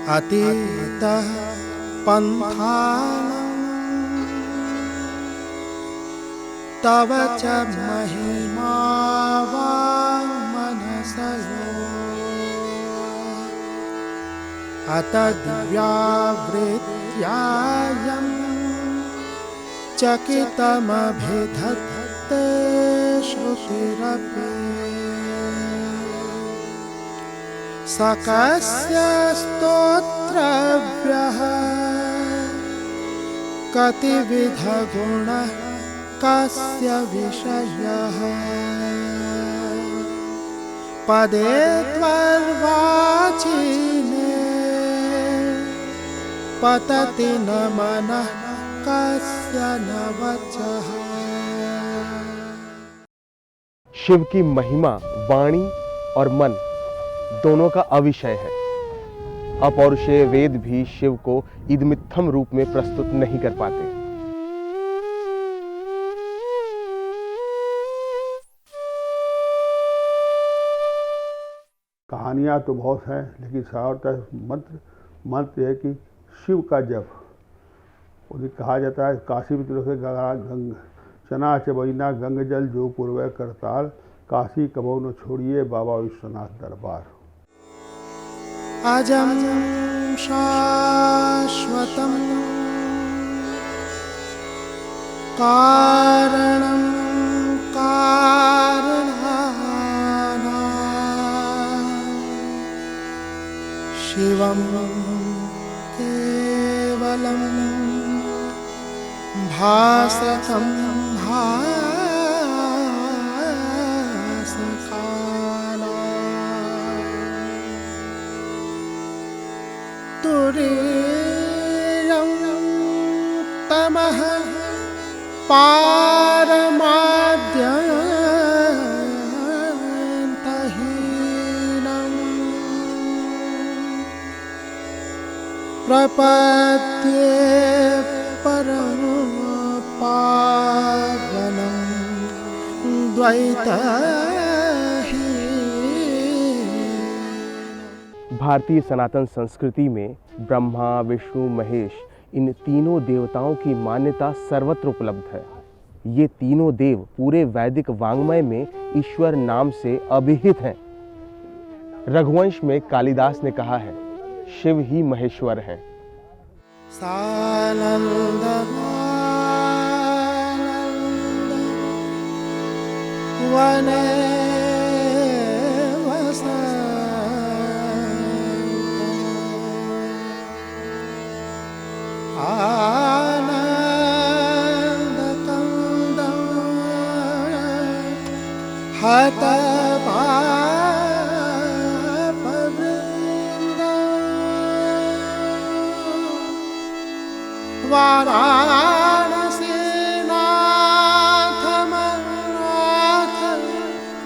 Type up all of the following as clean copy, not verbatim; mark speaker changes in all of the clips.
Speaker 1: अतीतः पन्थानां तव च महिमा वाङ्मनसयो अत दिव्यावृत्यायं चकितमभिधत्ते श्रुतिरपि सकस्य स्तोत्रव्यः कतिविधगुणः कस्य विषयः पदे त्वर्वाचीने पतति न मनः कस्य न वचः।
Speaker 2: शिव की महिमा वाणी और मन दोनों का अविषय है। अपौरुषेय वेद भी शिव को इदमित्थम रूप में प्रस्तुत नहीं कर पाते।
Speaker 3: कहानियाँ तो बहुत हैं, लेकिन साधारणतः मंत्र है कि शिव का जप। उन्हें कहा जाता है काशी में से गंग चना चबैना गंग जल जो पूर्वय करताल काशी कबो न छोड़िए बाबा विश्वनाथ दरबार।
Speaker 1: अजं शाश्वतं कारणं कारणानां शिवं केवलं भासकं तुरीयं तमः पारमाद्यन्तहीनं प्रपद्ये परमपावनं द्वैतहीनं।
Speaker 2: भारतीय सनातन संस्कृति में ब्रह्मा विष्णु महेश इन तीनों देवताओं की मान्यता सर्वत्र उपलब्ध है। ये तीनों देव पूरे वैदिक वाङ्मय में ईश्वर नाम से अभिहित हैं। रघुवंश में कालिदास ने कहा है शिव ही महेश्वर हैं।
Speaker 1: वने आनन्दकन्दं हतपापवृन्दं वाराणसीनाथमनाथ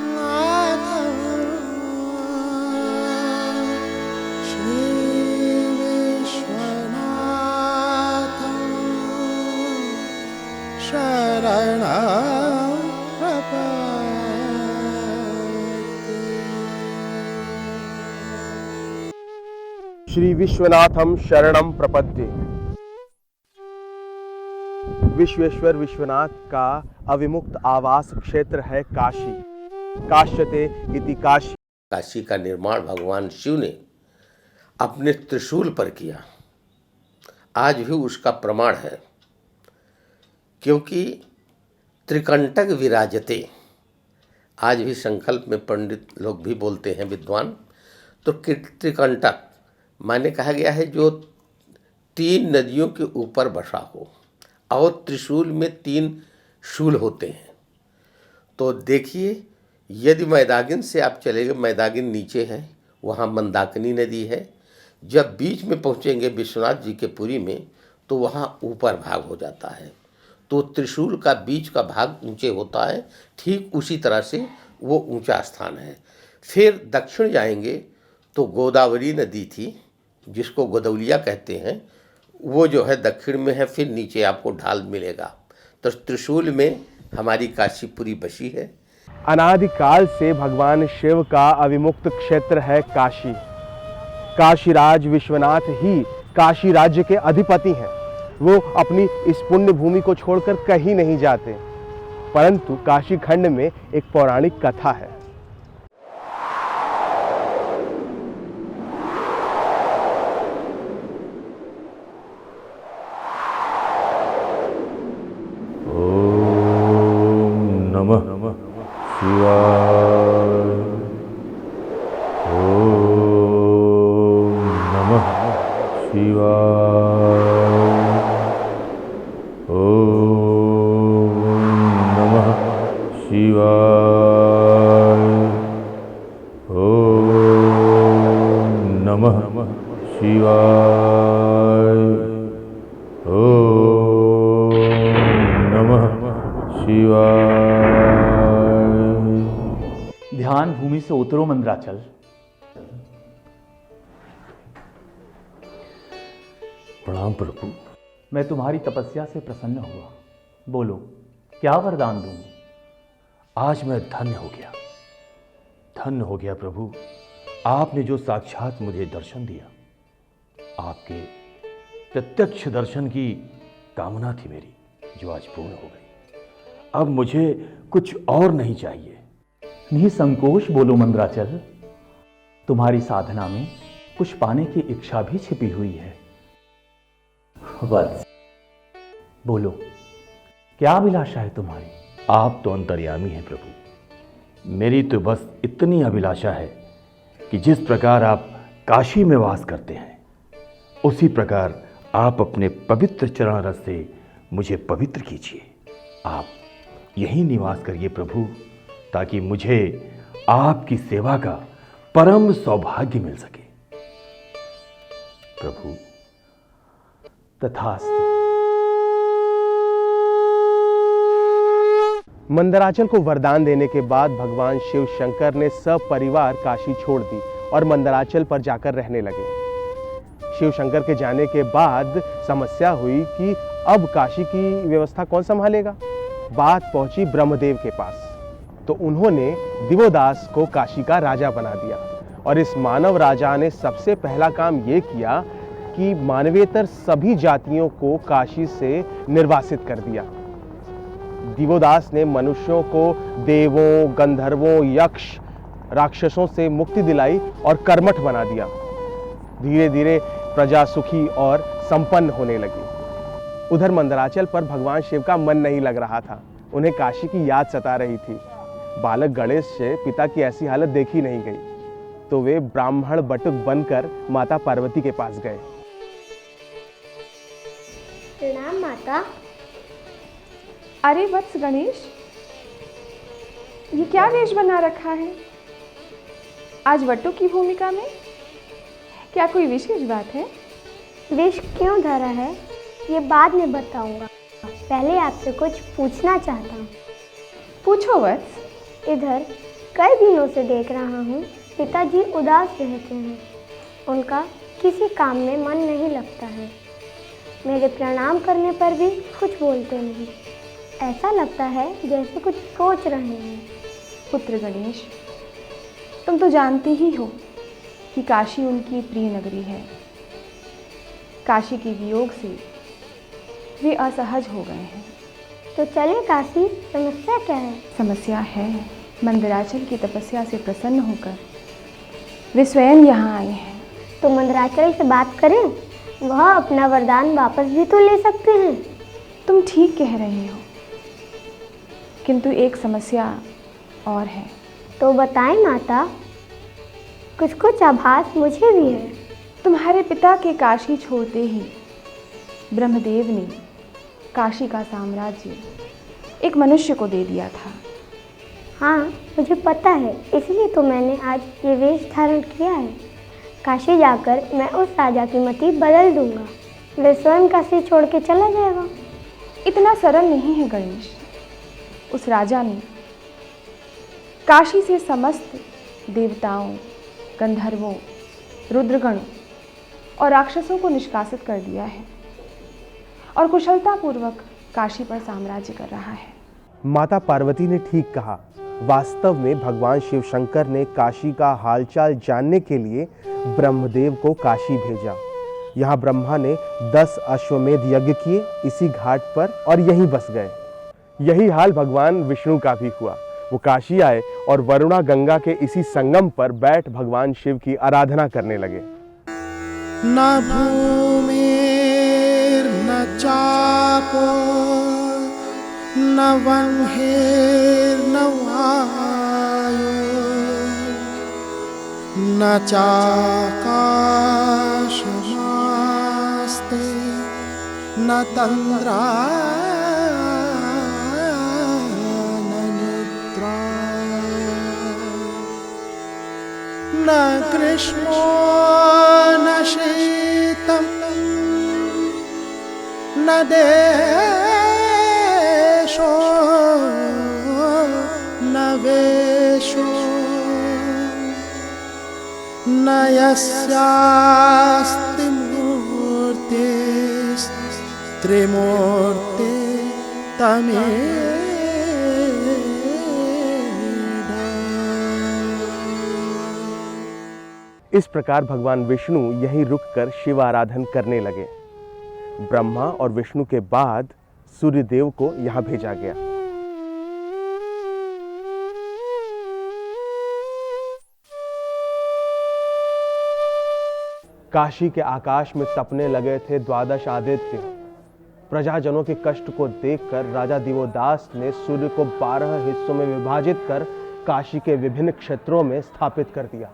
Speaker 1: नाथ श्रीविश्वनाथं शरणं प्रपद्ये।
Speaker 2: श्री विश्वनाथम शरणम प्रपद्ये। विश्वेश्वर विश्वनाथ का अविमुक्त आवास क्षेत्र है काशी। काश्यते इति काशी।
Speaker 4: काशी का निर्माण भगवान शिव ने अपने त्रिशूल पर किया। आज भी उसका प्रमाण है, क्योंकि त्रिकंटक विराजते, आज भी संकल्प में पंडित लोग भी बोलते हैं विद्वान। तो त्रिकंटक माने कहा गया है जो 3 नदियों के ऊपर बसा हो, और त्रिशूल में 3 शूल होते हैं। तो देखिए, यदि मैदागिन से आप चले गए, मैदागिन नीचे है, वहाँ मंदाकिनी नदी है। जब बीच में पहुँचेंगे विश्वनाथ जी के पुरी में, तो वहाँ ऊपर भाग हो जाता है। तो त्रिशूल का बीच का भाग ऊंचे होता है, ठीक उसी तरह से वो ऊंचा स्थान है। फिर दक्षिण जाएंगे तो गोदावरी नदी थी, जिसको गोदौलिया कहते हैं, वो जो है दक्षिण में है। फिर नीचे आपको ढाल मिलेगा। तो त्रिशूल में हमारी काशीपुरी बसी है।
Speaker 2: अनादिकाल से भगवान शिव का अविमुक्त क्षेत्र है काशी। काशीराज विश्वनाथ ही काशी राज्य के अधिपति हैं। वो अपनी इस पुण्य भूमि को छोड़कर कहीं नहीं जाते। परंतु काशी खंड में एक पौराणिक कथा है।
Speaker 5: ओम नमः शिवाय। ओम नमः शिवाय। ओम नमः शिवाय। ओम नमः शिवाय। ओम नमः शिवाय।
Speaker 6: ध्यान भूमि से उतरो मंदराचल।
Speaker 5: प्रणाम प्रभु।
Speaker 6: मैं तुम्हारी तपस्या से प्रसन्न हुआ। बोलो, क्या वरदान दूं?
Speaker 5: आज मैं धन्य हो गया, धन्य हो गया प्रभु। आपने जो साक्षात मुझे दर्शन दिया, आपके प्रत्यक्ष दर्शन की कामना थी मेरी, जो आज पूर्ण हो गई। अब मुझे कुछ और नहीं चाहिए।
Speaker 6: निसंकोच बोलो मंदराचल। तुम्हारी साधना में कुछ पाने की इच्छा भी छिपी हुई है। वत्स, बोलो, क्या अभिलाषा है तुम्हारी?
Speaker 5: आप तो अंतर्यामी हैं प्रभु। मेरी तो बस इतनी अभिलाषा है कि जिस प्रकार आप काशी में वास करते हैं, उसी प्रकार आप अपने पवित्र चरण रस से मुझे पवित्र कीजिए। आप यहीं निवास करिए प्रभु, ताकि मुझे आपकी सेवा का परम सौभाग्य मिल सके। प्रभु,
Speaker 6: तथास्तु।
Speaker 2: मंदराचल को वरदान देने के बाद भगवान शिव शंकर ने सब परिवार काशी छोड़ दी और मंदराचल पर जाकर रहने लगे। शिव शंकर के जाने के बाद समस्या हुई कि अब काशी की व्यवस्था कौन संभालेगा। बात पहुंची ब्रह्मदेव के पास, तो उन्होंने दिवोदास को काशी का राजा बना दिया। और इस मानव राजा ने सबसे पहला काम यह किया कि मानवेतर सभी जातियों को काशी से निर्वासित कर दिया। दिवोदास ने मनुष्यों को देवों, गंधर्वों, यक्ष, राक्षसों से मुक्ति दिलाई और कर्मठ बना दिया। धीरे धीरे प्रजा सुखी और संपन्न होने लगी। उधर मंदराचल पर भगवान शिव का मन नहीं लग रहा था। उन्हें काशी की याद सता रही थी। बालक गणेश से पिता की ऐसी हालत देखी नहीं गई, तो वे ब्राह्मण बटुक बनकर माता पार्वती के पास गए।
Speaker 7: प्रणाम माता।
Speaker 8: अरे वत्स गणेश, ये क्या वेश बना रखा है आज वट्टू की भूमिका में? क्या कोई विशेष बात है?
Speaker 7: वेश क्यों धरा है ये बाद में बताऊंगा। पहले आपसे कुछ पूछना चाहता हूँ।
Speaker 8: पूछो वत्स।
Speaker 7: इधर कई दिनों से देख रहा हूँ पिताजी उदास रहते हैं। उनका किसी काम में मन नहीं लगता है। मेरे प्रणाम करने पर भी कुछ बोलते नहीं। ऐसा लगता है जैसे कुछ सोच रहे हैं।
Speaker 8: पुत्र गणेश, तुम तो जानती ही हो कि काशी उनकी प्रिय नगरी है। काशी के वियोग से वे असहज हो गए हैं।
Speaker 7: तो चले काशी। समस्या क्या है?
Speaker 8: समस्या है, मंदराचल की तपस्या से प्रसन्न होकर वे स्वयं यहाँ आए हैं।
Speaker 7: तो मंदराचल से बात करें, वह अपना वरदान वापस भी तो ले सकते हैं।
Speaker 8: तुम ठीक कह रहे हो, किंतु एक समस्या और है।
Speaker 7: तो बताएं माता। कुछ कुछ आभास मुझे भी है।
Speaker 8: तुम्हारे पिता के काशी छोड़ते ही ब्रह्मदेव ने काशी का साम्राज्य एक मनुष्य को दे दिया था।
Speaker 7: हाँ, मुझे पता है, इसलिए तो मैंने आज ये वेश धारण किया है। काशी जाकर मैं उस राजा की मति बदल दूंगा। वे स्वयं काशी छोड़ के चला जाएगा।
Speaker 8: इतना सरल नहीं है गणेश। उस राजा ने काशी से समस्त देवताओं, गंधर्वों, रुद्रगणों और राक्षसों को निष्कासित कर दिया है और कुशलतापूर्वक काशी पर साम्राज्य कर रहा है।
Speaker 2: माता पार्वती ने ठीक कहा। वास्तव में भगवान शिव शंकर ने काशी का हालचाल जानने के लिए ब्रह्मदेव को काशी भेजा। यहाँ ब्रह्मा ने 10 अश्वमेध यज्ञ किए इसी घाट पर और यहीं बस गए। यही हाल भगवान विष्णु का भी हुआ। वो काशी आए और वरुणा गंगा के इसी संगम पर बैठ भगवान शिव की आराधना करने लगे।
Speaker 1: न भूमिर्न चापो न वह्निर्न वायो न चाकाशमास्ते न तन्द्रा न निद्रा न ग्रीष्मो न शीतं न देशो न वेशो न यस्यास्ति मूर्तिस्त्रिमूर्ते तमेव।
Speaker 2: इस प्रकार भगवान विष्णु यहीं रुककर शिव आराधन करने लगे। ब्रह्मा और विष्णु के बाद सूर्यदेव को यहाँ भेजा गया। काशी के आकाश में तपने लगे थे 12 आदित्य। प्रजाजनों के कष्ट को देखकर राजा दिवोदास ने सूर्य को 12 हिस्सों में विभाजित कर काशी के विभिन्न क्षेत्रों में स्थापित कर दिया।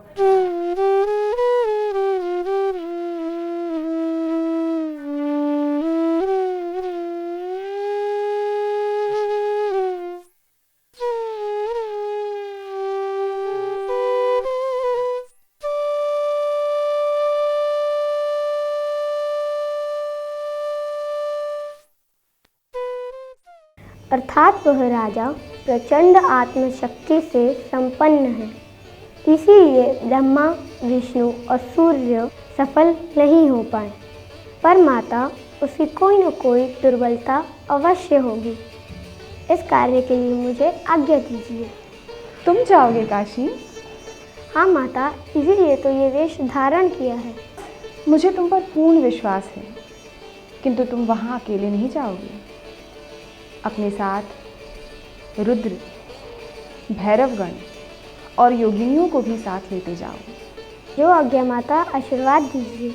Speaker 7: अर्थात वह राजा प्रचंड आत्मशक्ति से संपन्न है। इसीलिए ब्रह्मा, विष्णु और सूर्य सफल नहीं हो पाए। पर माता उसकी कोई न कोई दुर्बलता अवश्य होगी। इस कार्य के लिए मुझे आज्ञा दीजिए।
Speaker 8: तुम जाओगे काशी?
Speaker 7: हाँ माता, इसीलिए तो ये वेश धारण किया है।
Speaker 8: मुझे तुम पर पूर्ण विश्वास है, किंतु तुम वहाँ अकेले नहीं जाओगे। अपने साथ रुद्र, भैरवगण और योगिनियों को भी साथ लेते जाओ।
Speaker 7: जो आज्ञा माता, आशीर्वाद दीजिए।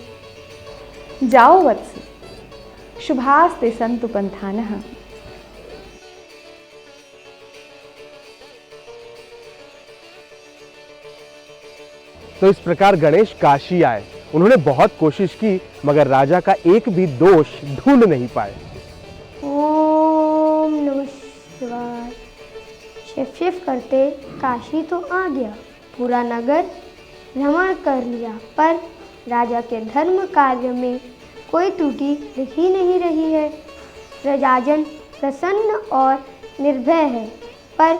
Speaker 8: जाओ वत्स, शुभास्ते संतु पंथानः।
Speaker 2: तो इस प्रकार गणेश काशी आए। उन्होंने बहुत कोशिश की मगर राजा का एक भी दोष ढूंढ नहीं पाए।
Speaker 7: ओम नमः शिवाय। शिव शिव करते काशी तो आ गया, पूरा नगर भ्रमण कर लिया, पर राजा के धर्म कार्य में कोई त्रुटि दिख ही नहीं रही है। प्रजाजन प्रसन्न और निर्भय है, पर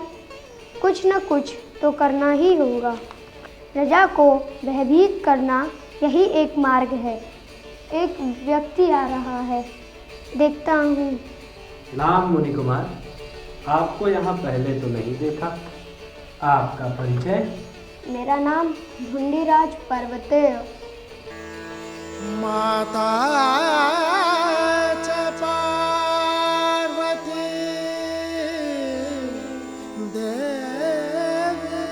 Speaker 7: कुछ न कुछ तो करना ही होगा। प्रजा को भयभीत करना यही एक मार्ग है। एक व्यक्ति आ रहा है, देखता हूँ।
Speaker 9: नाम मुनि कुमार, आपको यहाँ पहले तो नहीं देखा। आपका परिचय?
Speaker 7: मेरा नाम भुंडीराज पर्वते।
Speaker 1: माता च पार्वती देवी,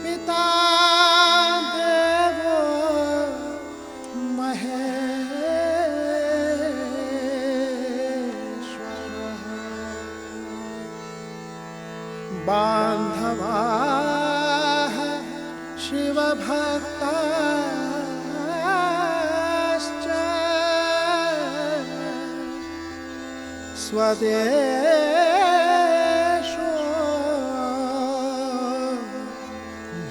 Speaker 1: पिता देवो महेश्वरः, बान्धवाः शिवभक्ताश्च स्वदेशो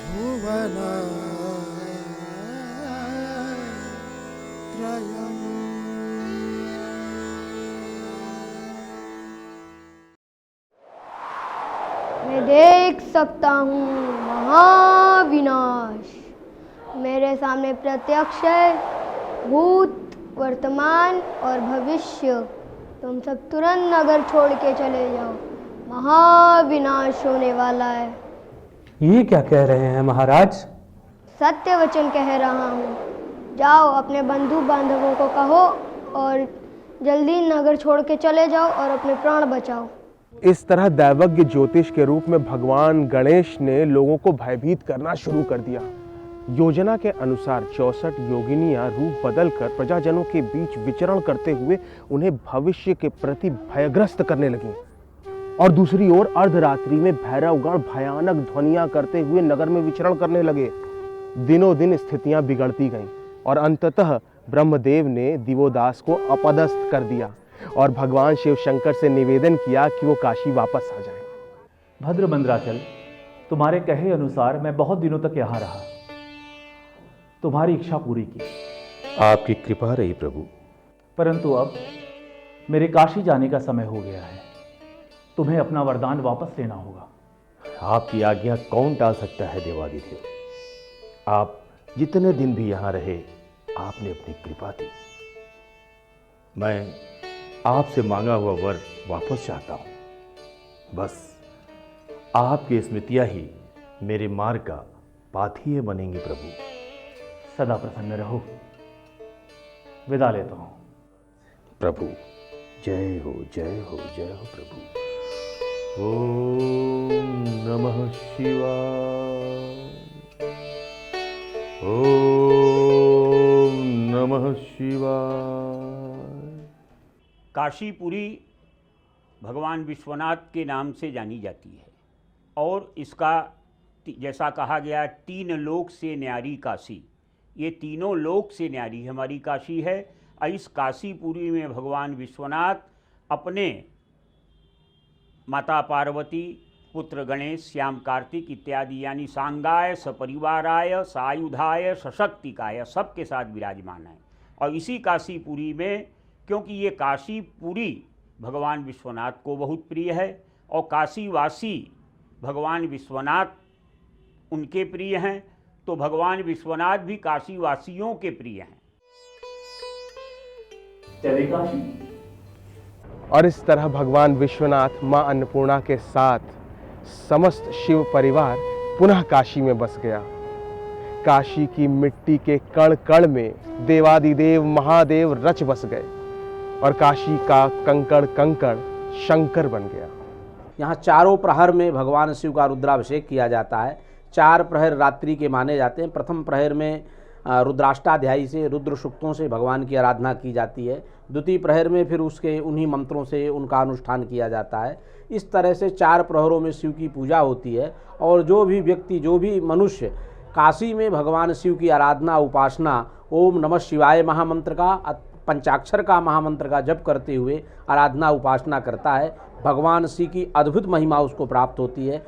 Speaker 1: भुवनत्रयम्।
Speaker 7: मैं देख सकता हूँ महाविनाश। मेरे सामने प्रत्यक्ष है भूत, वर्तमान और भविष्य। तुम सब तुरंत नगर छोड़ के चले जाओ, महाविनाश होने वाला है।
Speaker 9: ये क्या कह रहे हैं महाराज?
Speaker 7: सत्य वचन कह रहा हूँ। जाओ अपने बंधु बांधवों को कहो और जल्दी नगर छोड़ के चले जाओ और अपने प्राण बचाओ।
Speaker 2: इस तरह दैवज्ञ ज्योतिष के रूप में भगवान गणेश ने लोगों को भयभीत करना शुरू कर दिया। योजना के अनुसार 64 योगिनियां रूप बदलकर प्रजाजनों के बीच विचरण करते हुए उन्हें भविष्य के प्रति भयग्रस्त करने लगीं। और दूसरी ओर अर्धरात्रि में भैरवगण भयानक ध्वनियां करते हुए नगर में विचरण करने लगे। दिनों दिन स्थितियां बिगड़ती गईं और अंततः ब्रह्मदेव ने दिवोदास को अपदस्थ कर दिया और भगवान शिव शंकर से निवेदन किया कि वो काशी वापस आ जाए।
Speaker 6: भद्र मंदराचल, तुम्हारे कहे अनुसार मैं बहुत दिनों तक यहाँ रहा, तुम्हारी इच्छा पूरी की।
Speaker 5: आपकी कृपा रही प्रभु।
Speaker 6: परंतु अब मेरे काशी जाने का समय हो गया है। तुम्हें अपना वरदान वापस लेना होगा।
Speaker 5: आपकी आज्ञा कौन टाल सकता है देवादिदेव। आप जितने दिन भी यहाँ रहे, आपने अपनी कृपा दी। मैं आपसे मांगा हुआ वर वापस चाहता हूँ। बस आपकी स्मृतियाँ ही मेरे मार्ग का पाथेय बनेंगी प्रभु।
Speaker 6: सदा प्रसन्न रहो। विदा लेता हूँ।
Speaker 5: प्रभु जय हो, जय हो, जय हो प्रभु। ओम नमः शिवाय, ओम नमः शिवाय।
Speaker 10: काशीपुरी भगवान विश्वनाथ के नाम से जानी जाती है और इसका जैसा कहा गया 3 लोक से न्यारी काशी, ये तीनों लोक से न्यारी हमारी काशी है। और इस काशीपुरी में भगवान विश्वनाथ अपने माता पार्वती, पुत्र गणेश, श्याम कार्तिक इत्यादि यानी सांगाय, सपरिवाराय, सायुधाय, सशक्तिकाय सबके साथ विराजमान है। और इसी काशीपुरी में, क्योंकि ये काशीपुरी भगवान विश्वनाथ को बहुत प्रिय है और काशीवासी भगवान विश्वनाथ उनके प्रिय हैं, तो भगवान विश्वनाथ भी काशीवासियों के प्रिय हैं।
Speaker 6: चले काशी।
Speaker 2: और इस तरह भगवान विश्वनाथ मां अन्नपूर्णा के साथ समस्त शिव परिवार पुनः काशी में बस गया। काशी की मिट्टी के कण कण में देवादिदेव महादेव रच बस गए और काशी का कंकड़ कंकड़ शंकर बन गया।
Speaker 11: यहाँ चारों प्रहर में भगवान शिव का रुद्राभिषेक किया जाता है। 4 प्रहर रात्रि के माने जाते हैं। प्रथम प्रहर में रुद्राष्टाध्यायी से, रुद्र सूक्तों से भगवान की आराधना की जाती है। द्वितीय प्रहर में फिर उसके उन्हीं मंत्रों से उनका अनुष्ठान किया जाता है। इस तरह से 4 प्रहरों में शिव की पूजा होती है। और जो भी व्यक्ति, जो भी मनुष्य काशी में भगवान शिव की आराधना, उपासना, ओम नमः शिवाय महामंत्र का, पंचाक्षर का महामंत्र का जप करते हुए आराधना उपासना करता है, भगवान शिव की अद्भुत महिमा उसको प्राप्त होती है।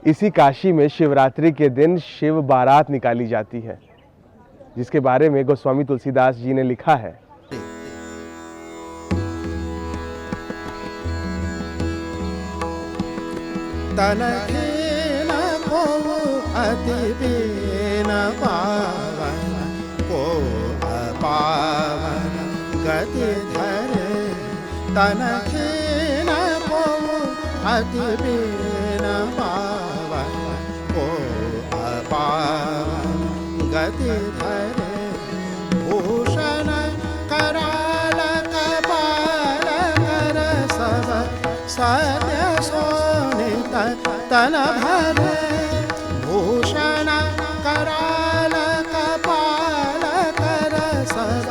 Speaker 2: इसी काशी में शिवरात्रि के दिन शिव बारात निकाली जाती है, जिसके बारे में गोस्वामी तुलसीदास जी ने लिखा है।
Speaker 1: तनखेन को अति बेन पावन को अपावन गति धरे। तनखेन को अति बेन पावन को अपावन गति धरे। भूषण कराल कपाल कर सब सत्य सोनित तन भरे। भूषण कराल कपाल कर सब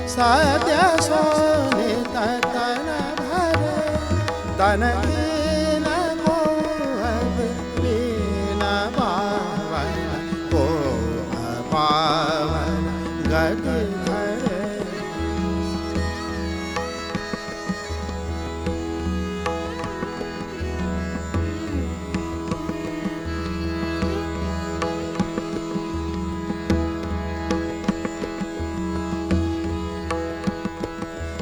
Speaker 1: सत्य सोनित तन भरे। तन हीन को अब लीन पावन को अपावन गति धरे।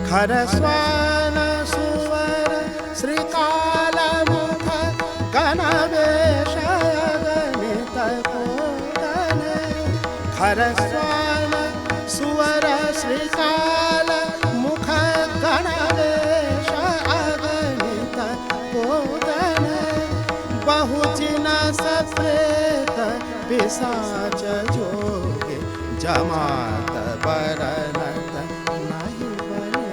Speaker 1: खरस्वान सुवर श्रीकाल मुख गणवेश गणित कोटन। खरस्वान सुवर श्रीकाल मुख गणवेश सप्रेत पिशाच जोगे जमात बरनत नहीं बने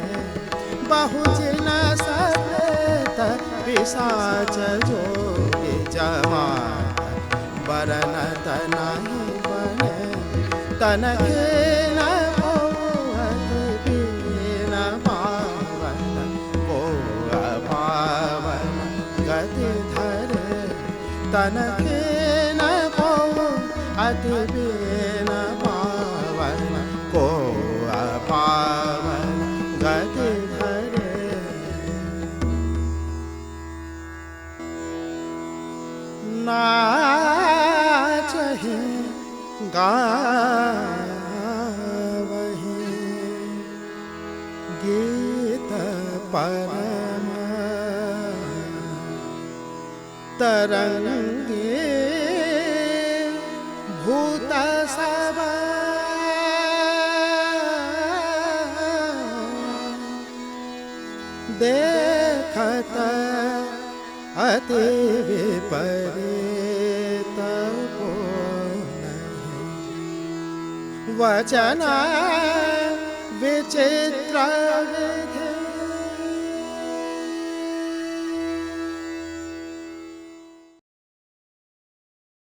Speaker 1: बहुजिन सप्रेत पिशाच जोगे जमात बरनत नहीं बने तनके न होवत बीन पावन को पावन गति धरे तनके न होवत बीन पावन को पावन गति धरे नाचहि गावहि गीत परम तरंगे भूत सब देखत अति विपरीत को वचन विचित्र विधि